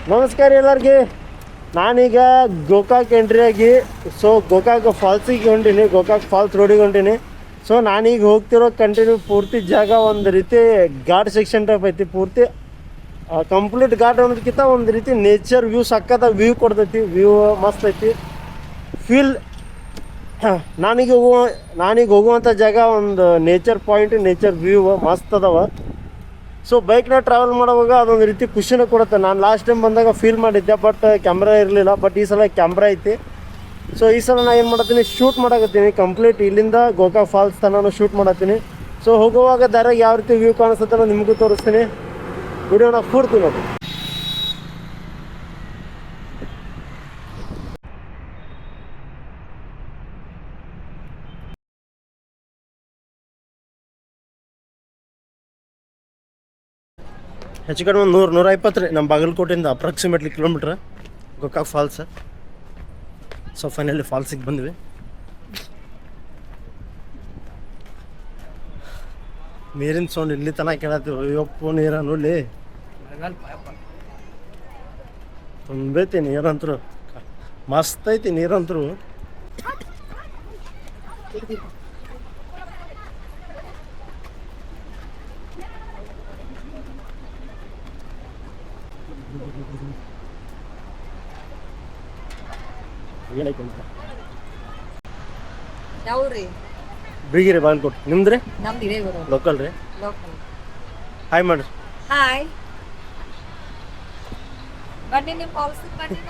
ನಮಸ್ಕಾರ ಎಲ್ಲರಿಗೆ. ನಾನೀಗ ಗೋಕಾಕ್ ಎಂಟ್ರಿ ಆಗಿ ಗೋಕಾಕ್ ಫಾಲ್ಸಿಗೆ ಹೊಂಟೀನಿ, ಗೋಕಾಕ್ ಫಾಲ್ಸ್ ರೋಡಿಗೆ ಹೊಂಟೀನಿ. ನಾನೀಗ ಹೋಗ್ತಿರೋ ಕಂಟಿನ್ಯೂ ಪೂರ್ತಿ ಜಾಗ ಒಂದು ರೀತಿ ಘಾಟ್ ಸೆಕ್ಷನ್ ಟೈಪ್ ಐತಿ. ಪೂರ್ತಿ ಕಂಪ್ಲೀಟ್ ಘಾಟ್ ಅನ್ನೋದಕ್ಕಿಂತ ಒಂದು ರೀತಿ ನೇಚರ್ ವ್ಯೂ, ಸಕ್ಕತ್ತ ವ್ಯೂ ಕೊಡ್ತೈತಿ. ವ್ಯೂ ಮಸ್ತ್ ಐತಿ. ಫೀಲ್ ನಾನೀಗ ಹೋಗುವಂಥ ಜಾಗ ಒಂದು ನೇಚರ್ ಪಾಯಿಂಟ್, ನೇಚರ್ ವ್ಯೂ ಮಸ್ತ್ ಅದಾವ. ಬೈಕ್ನ ಟ್ರಾವೆಲ್ ಮಾಡುವಾಗ ಅದೊಂದು ರೀತಿ ಖುಷಿನ ಕೊಡುತ್ತೆ. ನಾನು ಲಾಸ್ಟ್ ಟೈಮ್ ಬಂದಾಗ ಫೀಲ್ ಮಾಡಿದ್ದೆ, ಬಟ್ ಕ್ಯಾಮ್ರಾ ಇರಲಿಲ್ಲ. ಬಟ್ ಈ ಸಲ ಕ್ಯಾಮ್ರಾ ಐತಿ. ಈ ಸಲ ನಾನು ಏನು ಮಾಡತ್ತೀನಿ, ಶೂಟ್ ಮಾಡಕತ್ತೀನಿ. ಕಂಪ್ಲೀಟ್ ಇಲ್ಲಿಂದ ಗೋಕಾಕ್ ಫಾಲ್ಸ್ ತನಕ ಶೂಟ್ ಮಾಡತ್ತೀನಿ. ಹೋಗುವಾಗ ದಾರಾಗ ಯಾವ ರೀತಿ ವ್ಯೂ ಕಾಣಿಸುತ್ತೆ ನಿಮಗೂ ತೋರಿಸ್ತೀನಿ. ವಿಡಿಯೋನ ಪೂರ್ತಿ ನೋಡಿ. ಹೆಚ್ಚು ಕಡಿಮೆ 100-120 ರೀ ನಮ್ಮ ಬಾಗಲಕೋಟೆಯಿಂದ approximately kilometre Gokak falls. Finally ಫಾಲ್ಸಿಗೆ ಬಂದ್ವಿ. ನೀರಿನ ಸೌಂಡ್ ಇಲ್ಲಿ ತನಕ ಕೇಳತ್ತೀವಿ. ಅಯ್ಯಪ್ಪ ನೀರ ನೋಡಿ ತುಂಬೈತಿ ನೀರಂತರು, ಮಸ್ತ್ ಐತಿ ನೀರಂತರು. ಯಾವ್ರಿ? ಬಿಗಿರಿ ಬಾಗಲಕೋಟೆ. ನಿಮ್ದ್ರಿ? ನಮ್ದು ಇದೇ ಬರೋದು. ಲೋಕಲ್ ರೀ. ಲೋಕಲ್. ಹಾಯ್ ಮಾಡ್ರಿ. ಹಾಯ್. ಬನ್ನಿ ನಿಮ್ಮ ಫಾಲ್ಸ್ ಬನ್ನಿ.